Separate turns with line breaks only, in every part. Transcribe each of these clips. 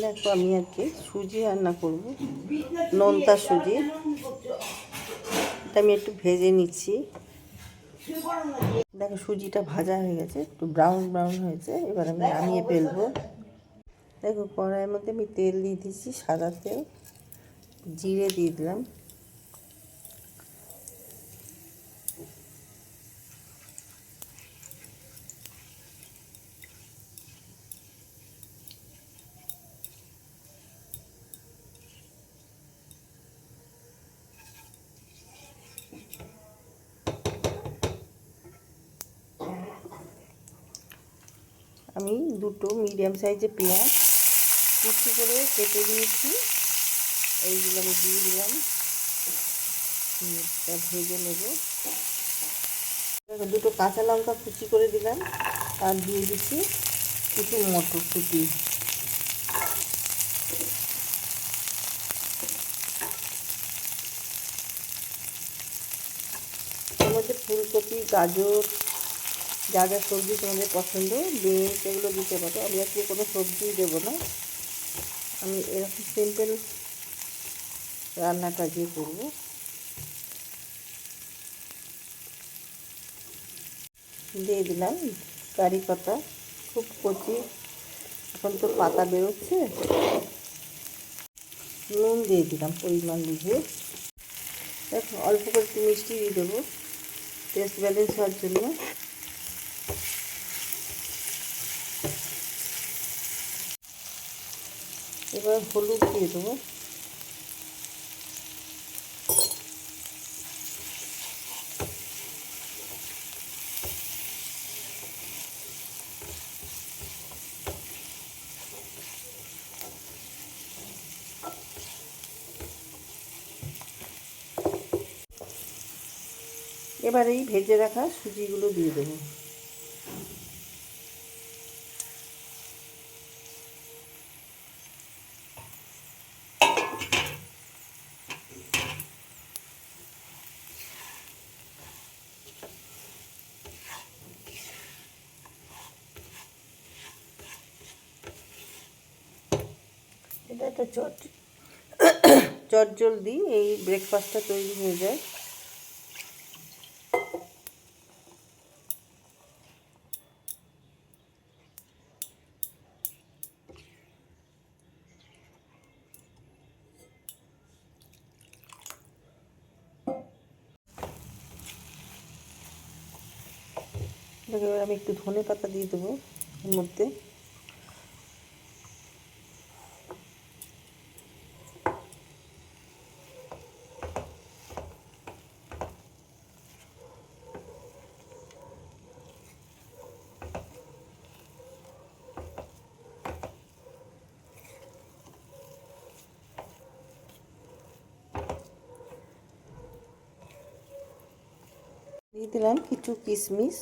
দেখো আমি আজকে সুজি রান্না করব, নোনতা সুজি। এটা আমি একটু ভেজে নিচ্ছি। দেখো সুজিটা ভাজা হয়ে গেছে, একটু ব্রাউন ব্রাউন হয়েছে। এবার আমি নামিয়ে ফেলবো। দেখো কড়াইয়ের মধ্যে আমি তেল দিয়ে দিচ্ছি, সাদা তেল। জিরে দিয়ে দিলাম। আমি দুটো মিডিয়াম সাইজের পেঁয়াজ কুচি করে কেটে নিয়েছি, এইগুলো আমি দিয়ে দিলাম। ভেজে নেব। দুটো কাঁচা লঙ্কা কুচি করে দিলাম, আর দিয়ে দিচ্ছি কিছু মটরশুঁটি। এর মধ্যে ফুলকপি, গাজর, যা যা সবজি তোমাদের পছন্দ, বিনস, এগুলো দিতে পারো। আমি আজকে কোনো সবজি দেবো না, আমি এরকম সিম্পল রান্নাটা দিয়ে করবো। দিয়ে দিলাম কারি পাতা, খুব কচি, এখন তো পাতা বেরোচ্ছে। নুন দিয়ে দিলাম পরিমাণ বুঝে। দেখো অল্প করে একটু মিষ্টি দিয়ে দেবো টেস্ট ব্যালেন্স হওয়ার জন্য। এবার হলুদ দিয়ে দেবো। এবার এই ভেজে রাখা সুজিগুলো দিয়ে দেবো। এটা একটা চটজলদি এই ব্রেকফাস্টটা তৈরি হয়ে যায়। এবার আমি একটু ধনে পাতা দিয়ে দেবো এর মধ্যে। দিয়ে দিলাম কিছু কিশমিশ।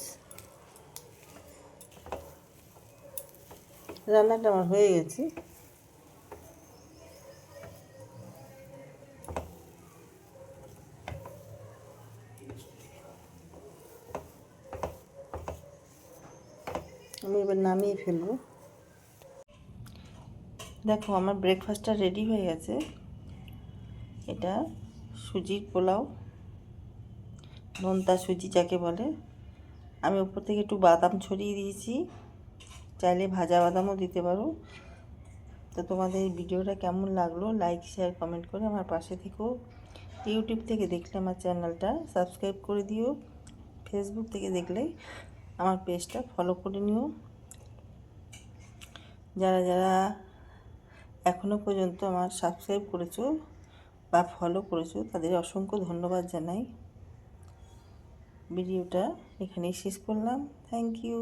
রান্নাটা আমার হয়ে গেছে। আমি এবার নামিয়ে ফেলবো। দেখো আমার ব্রেকফাস্টটা রেডি হয়ে গেছে। এটা সুজির পোলাও, নোনতা সুজি যাকে বলে। আমি উপর থেকে একটু বাদাম ছড়িয়ে দিয়েছি, চাইলে ভাজা বাদামও দিতে পারো। তো তোমাদের এই ভিডিওটা কেমন লাগলো লাইক, শেয়ার, কমেন্ট করে আমার পাশে থেকো। ইউটিউব থেকে দেখলে আমার চ্যানেলটা সাবস্ক্রাইব করে দিও। ফেসবুক থেকে দেখলে আমার পেজটা ফলো করে নিও। যারা যারা এখনও পর্যন্ত আমার সাবস্ক্রাইব করেছো বা ফলো করেছো তাদের অসংখ্য ধন্যবাদ জানাই। ভিডিওটা এখানেই শেষ করলাম। Thank you.